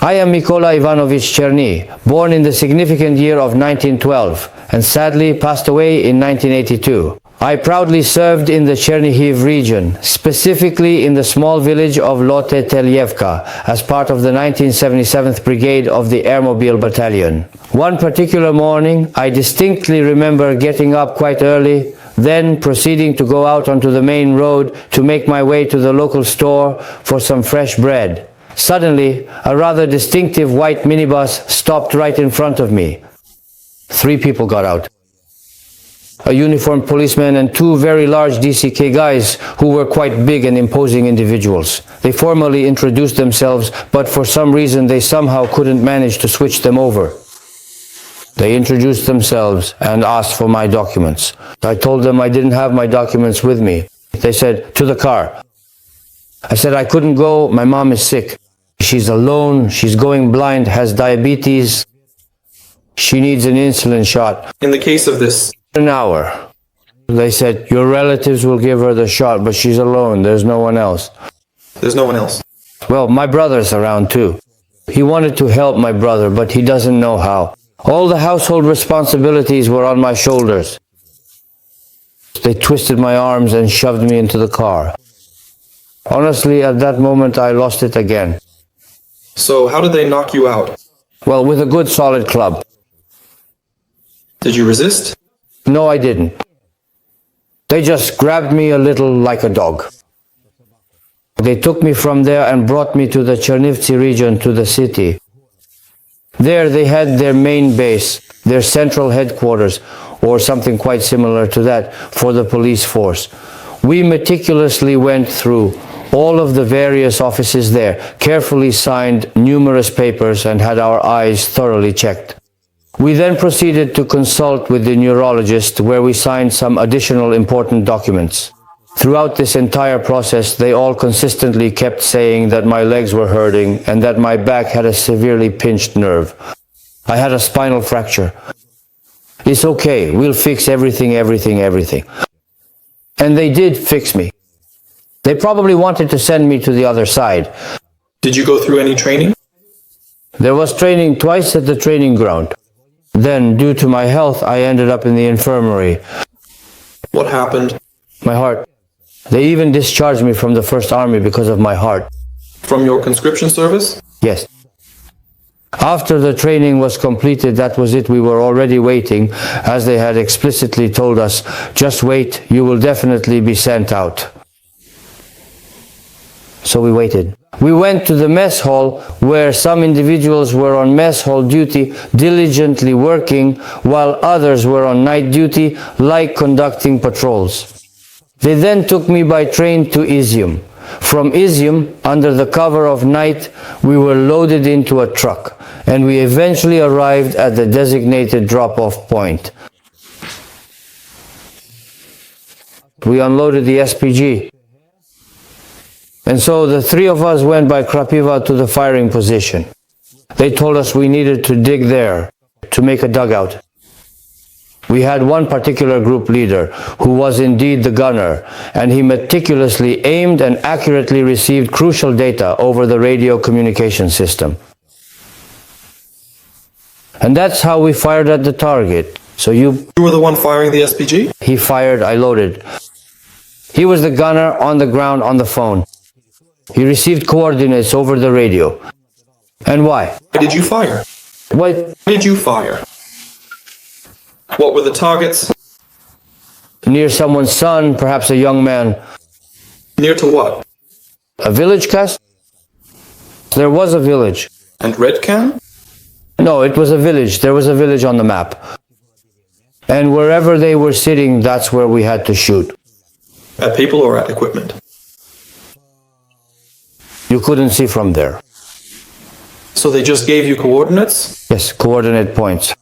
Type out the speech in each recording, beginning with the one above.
I am Mykola Ivanovich Cherny, born in the significant year of 1912 and sadly passed away in 1982. I proudly served in the Chernihiv region, specifically in the small village of Lotetelyevka, as part of the 1977th Brigade of the Airmobile Battalion. One particular morning, I distinctly remember getting up quite early, then proceeding to go out onto the main road to make my way to the local store for some fresh bread. Suddenly, a rather distinctive white minibus stopped right in front of me. 3 people got out. A uniformed policeman and 2 very large DCK guys who were quite big and imposing individuals. They formally introduced themselves, but for some reason they somehow couldn't manage to switch them over. They introduced themselves and asked for my documents. I told them I didn't have my documents with me. They said, "To the car." I said I couldn't go, my mom is sick. She's alone, she's going blind, has diabetes. She needs an insulin shot. In the case of this, An hour. They said, your relatives will give her the shot, but she's alone, there's no one else. there's no one else. Well, my brother's around too. He wanted to help my brother, but he doesn't know how. All the household responsibilities were on my shoulders. They twisted my arms and shoved me into the car. Honestly, at that moment, I lost it again. So how did they knock you out? Well, with a good solid club. Did you resist? No, I didn't. They just grabbed me a little like a dog. They took me from there and brought me to the Chernivtsi region, to the city. There they had their main base, their central headquarters, or something quite similar to that, for the police force. We meticulously went through all of the various offices there, carefully signed numerous papers and had our eyes thoroughly checked. We then proceeded to consult with the neurologist, where we signed some additional important documents. Throughout this entire process, they all consistently kept saying that my legs were hurting and that my back had a severely pinched nerve. I had a spinal fracture. It's okay, we'll fix everything. And they did fix me. They probably wanted to send me to the other side. Did you go through any training? There was training twice at the training ground. Then, due to my health, I ended up in the infirmary. What happened? My heart. They even discharged me from the First Army because of my heart. From your conscription service? Yes. After the training was completed, that was it. We were already waiting, as they had explicitly told us, just wait, you will definitely be sent out. So we waited. We went to the mess hall, where some individuals were on mess hall duty, diligently working, while others were on night duty, like conducting patrols. They then took me by train to Izium. From Izium, under the cover of night, we were loaded into a truck, and we eventually arrived at the designated drop-off point. We unloaded the SPG. And so the 3 of us went by Krapiva to the firing position. They told us we needed to dig there, to make a dugout. We had one particular group leader, who was indeed the gunner, and he meticulously aimed and accurately received crucial data over the radio communication system. And that's how we fired at the target. So you You were the one firing the SPG? He fired, I loaded. He was the gunner on the ground on the phone. He received coordinates over the radio. And why? Why did you fire? Why? Why did you fire? What were the targets? Near someone's son, perhaps a young man. Near to what? A village, Cass? There was a village. And Redcan? No, it was a village. There was a village on the map. And wherever they were sitting, that's where we had to shoot. At people or at equipment? You couldn't see from there. So they just gave you coordinates? Yes, coordinate points.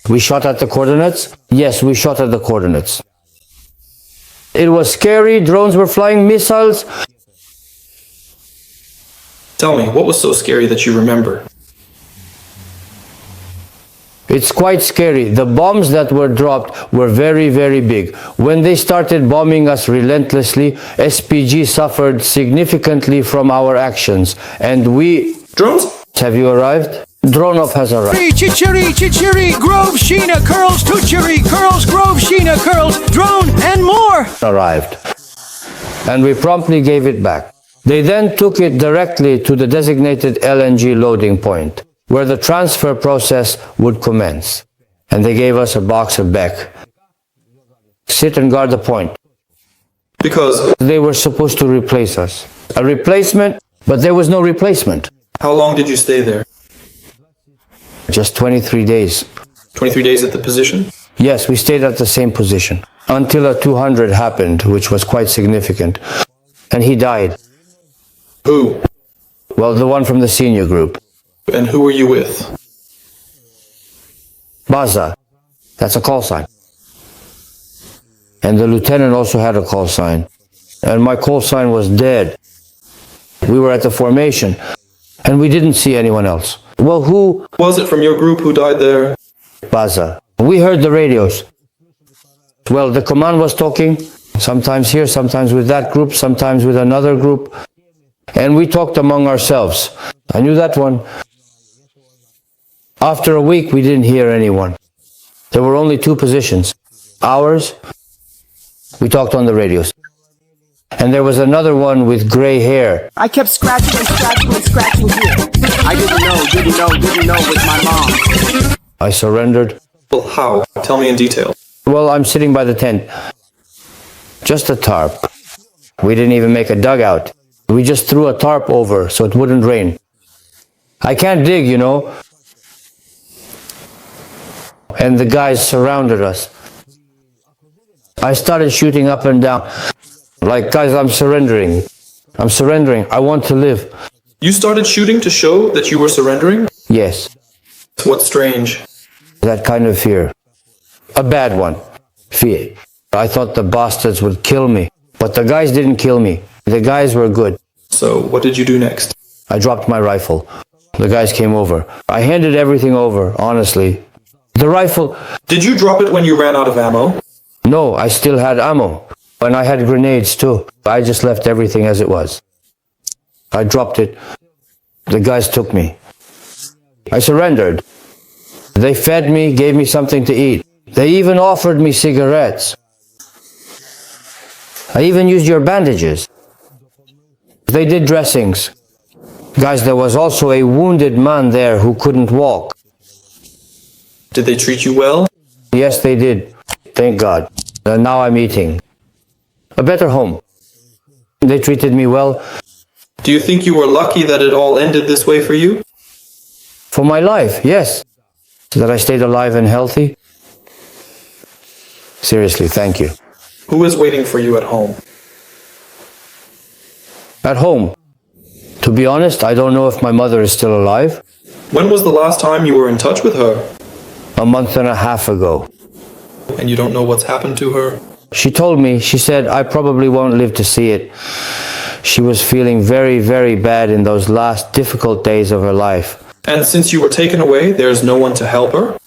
We shot at the coordinates? Yes, we shot at the coordinates. It was scary, drones were flying, missiles. Tell me, what was so scary that you remember? It's quite scary. The bombs that were dropped were very, very big. When they started bombing us relentlessly, SPG suffered significantly from our actions, and we Drones? have you arrived? Dronov has arrived. Chichiri, Chichiri, Grove, Sheena, Curls, Tuchiri, Curls, Grove, Sheena, Curls, Drone, and more. Arrived. And we promptly gave it back. They then took it directly to the designated LNG loading point, where the transfer process would commence. And they gave us a box of Beck. Sit and guard the point. Because They were supposed to replace us. A replacement, but there was no replacement. how long did you stay there? Just 23 days. 23 days at the position? Yes, we stayed at the same position until a 200 happened, which was quite significant. And he died. Who? Well, the one from the senior group. And who were you with? Baza. That's a call sign. And the lieutenant also had a call sign. And my call sign was dead. We were at the formation, and we didn't see anyone else. Well, who? Was it from your group who died there? Baza. We heard the radios. Well, the command was talking, sometimes here, sometimes with that group, sometimes with another group. And we talked among ourselves. I knew that one. After a week, we didn't hear anyone. There were only two positions. Ours, we talked on the radios. And there was another one with gray hair. I kept scratching and scratching and scratching here. I didn't know with my mom. I surrendered. Well, how? Tell me in detail. Well, I'm sitting by the tent. Just a tarp. We didn't even make a dugout. We just threw a tarp over so it wouldn't rain. I can't dig, you know. And the guys surrounded us. I started shooting up and down. Like, guys, I'm surrendering. I'm surrendering. I want to live. You started shooting to show that you were surrendering? Yes, What's strange? that kind of fear. A bad one. Fear. I thought the bastards would kill me. But the guys didn't kill me. The guys were good. So, what did you do next? I dropped my rifle. The guys came over. I handed everything over, honestly. The rifle... Did you drop it when you ran out of ammo? No, I still had ammo. And I had grenades too. I just left everything as it was. I dropped it. The guys took me. I surrendered. They fed me, gave me something to eat. They even offered me cigarettes. I even used your bandages. They did dressings. Guys, there was also a wounded man there who couldn't walk. Did they treat you well? Yes, they did. Thank God. And now I'm eating. A better home. They treated me well. Do you think you were lucky that it all ended this way for you? For my life, yes. That I stayed alive and healthy. Seriously, thank you. Who is waiting for you at home? At home. To be honest, I don't know if my mother is still alive. When was the last time you were in touch with her? A month and a half ago. And you don't know what's happened to her? She told me, she said, I probably won't live to see it. She was feeling very, very bad in those last difficult days of her life. And since you were taken away, there's no one to help her?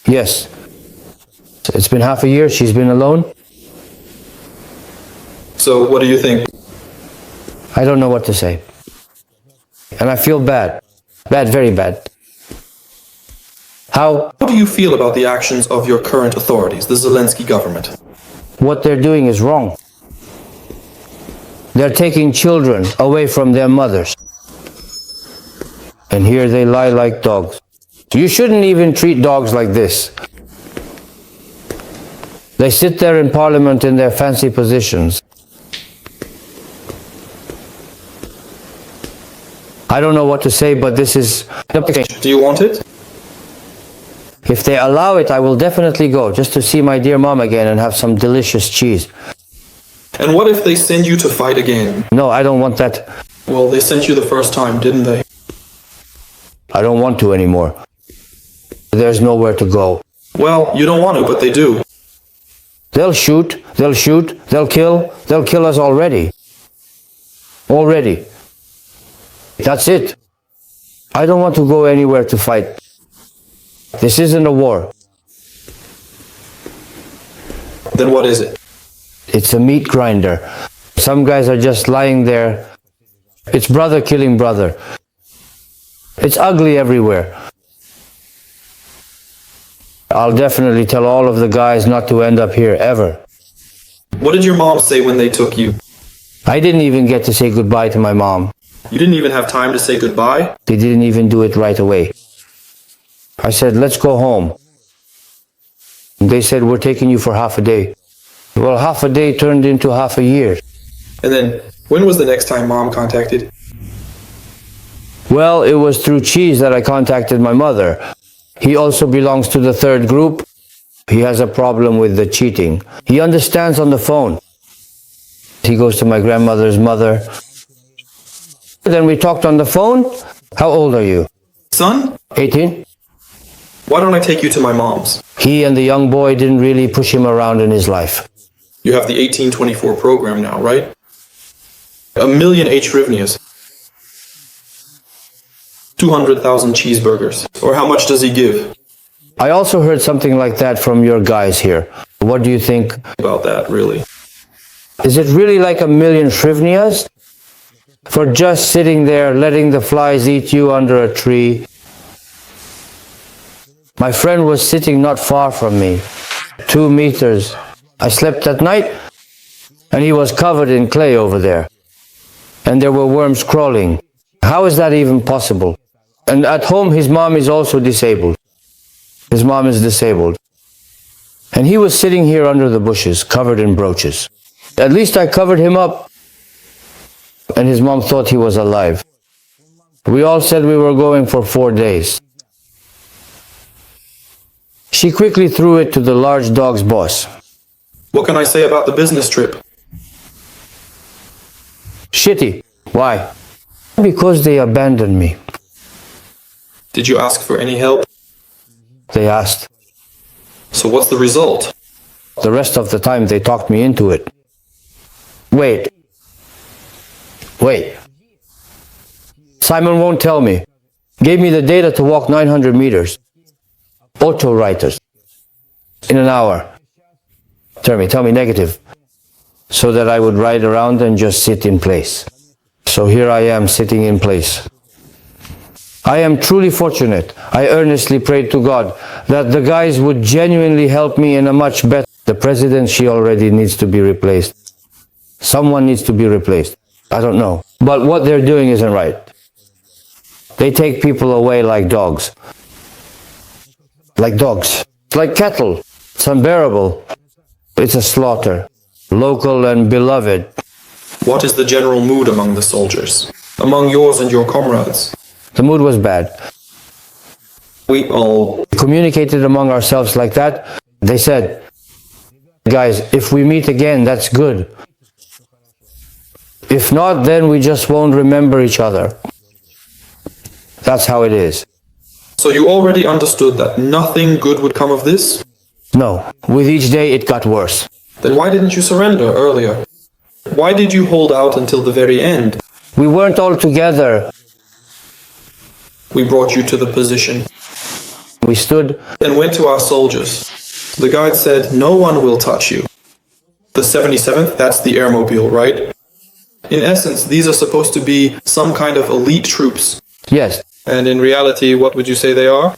Yes. It's been half a year she's been alone. So what do you think? I don't know what to say. And I feel bad. Bad, very bad. How How do you feel about the actions of your current authorities, the Zelensky government? what they're doing is wrong. They're taking children away from their mothers. And here they lie like dogs. You shouldn't even treat dogs like this. They sit there in parliament in their fancy positions. I don't know what to say, but this is... Do you want it? If they allow it, I will definitely go, just to see my dear mom again and have some delicious cheese. And what if they send you to fight again? No, I don't want that. Well, they sent you the first time, didn't they? I don't want to anymore. There's nowhere to go. Well, you don't want to, but they do. They'll shoot, they'll kill us already. Already. That's it. I don't want to go anywhere to fight. This isn't a war. Then what is it? It's a meat grinder. Some guys are just lying there. It's brother killing brother. It's ugly everywhere. I'll definitely tell all of the guys not to end up here ever. What did your mom say when they took you? I didn't even get to say goodbye to my mom. You didn't even have time to say goodbye? They didn't even do it right away. I said, let's go home. They said, we're taking you for half a day. Well, half a day turned into half a year. And then, when was the next time Mom contacted? Well, it was through Cheese that I contacted my mother. He also belongs to the third group. He has a problem with the cheating. He understands on the phone. He goes to my grandmother's mother. Then we talked on the phone. How old are you? Son? 18. Why don't I take you to my mom's? He and the young boy didn't really push him around in his life. You have the 1824 program now, right? 1 million H hryvnias. 200,000 cheeseburgers. Or how much does he give? I also heard something like that from your guys here. What do you think About that, really? Is it really like 1 million hryvnias? For just sitting there, letting the flies eat you under a tree? My friend was sitting not far from me, 2 meters. I slept at night, and he was covered in clay over there. And there were worms crawling. How is that even possible? And at home, his mom is also disabled. His mom is disabled. And he was sitting here under the bushes, covered in brooches. At least I covered him up. And his mom thought he was alive. We all said we were going for 4 days. She quickly threw it to the large dog's boss. What can I say about the business trip? Shitty. Why? Because they abandoned me. Did you ask for any help? They asked. So what's the result? The rest of the time they talked me into it. Wait. Simon won't tell me. Gave me the data to walk 900 meters. Auto writers. In an hour. Tell me negative. So that I would ride around and just sit in place. So here I am sitting in place. I am truly fortunate. I earnestly prayed to God that the guys would genuinely help me in a much better. The president, she already needs to be replaced. Someone needs to be replaced. I don't know. But what they're doing isn't right. They take people away like dogs. Like dogs. Like cattle. It's unbearable. It's a slaughter. Local and beloved. What is the general mood among the soldiers? Among yours and your comrades? The mood was bad. We all Communicated among ourselves like that. They said, guys, if we meet again, that's good. If not, then we just won't remember each other. That's how it is. So you already understood that nothing good would come of this? No, with each day it got worse. Then why didn't you surrender earlier? Why did you hold out until the very end? We weren't all together. We brought you to the position. We stood. Then went to our soldiers. The guide said, no one will touch you. The 77th, that's the airmobile, right? In essence, these are supposed to be some kind of elite troops. Yes, And in reality, what would you say they are?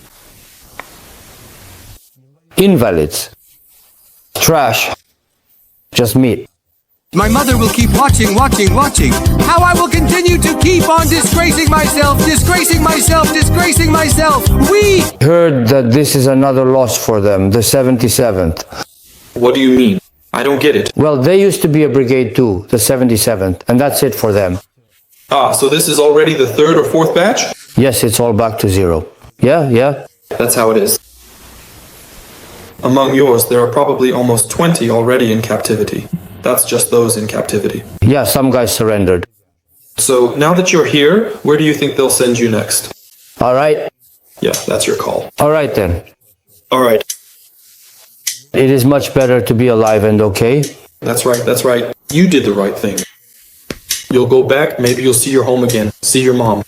invalids. Trash. Just meat. My mother will keep watching. How I will continue to keep on disgracing myself. We Heard that this is another loss for them, the 77th. What do you mean? I don't get it. Well, they used to be a brigade too, the 77th, and that's it for them. Ah, so this is already the 3rd or 4th batch? Yes, it's all back to zero. Yeah. That's how it is. Among yours, there are probably almost 20 already in captivity. That's just those in captivity. Yeah, some guys surrendered. So now that you're here, where do you think they'll send you next? All right? Yeah, that's your call. All right then. All right. It is much better to be alive and okay. That's right. You did the right thing. You'll go back, maybe you'll see your home again, see your mom.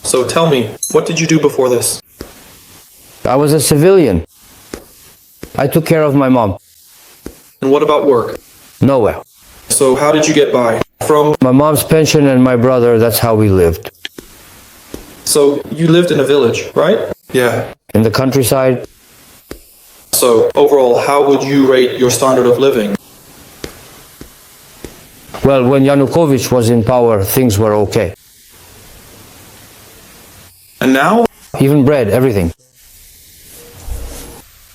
So tell me, what did you do before this? I was a civilian. I took care of my mom. And what about work? Nowhere. So how did you get by? From... My mom's pension and my brother, that's how we lived. So you lived in a village, right? Yeah. In the countryside, So overall, how would you rate your standard of living? well, when Yanukovych was in power, things were okay. And now? Even bread, everything.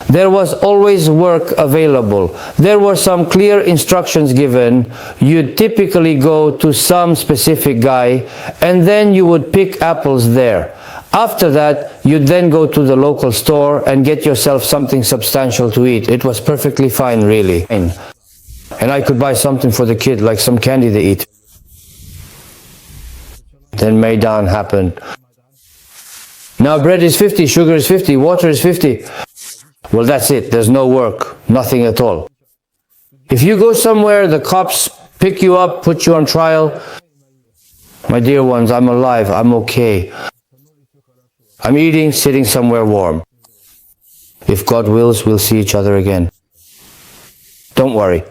There was always work available. There were some clear instructions given. You'd typically go to some specific guy, and then you would pick apples there. After that, you'd then go to the local store and get yourself something substantial to eat. It was perfectly fine, really. And I could buy something for the kid, like some candy to eat. Then Maidan happened. Now bread is 50, sugar is 50, water is 50. Well, that's it. There's no work, nothing at all. If you go somewhere, the cops pick you up, put you on trial. My dear ones, I'm alive, I'm okay. I'm eating, sitting somewhere warm. If God wills, we'll see each other again. Don't worry.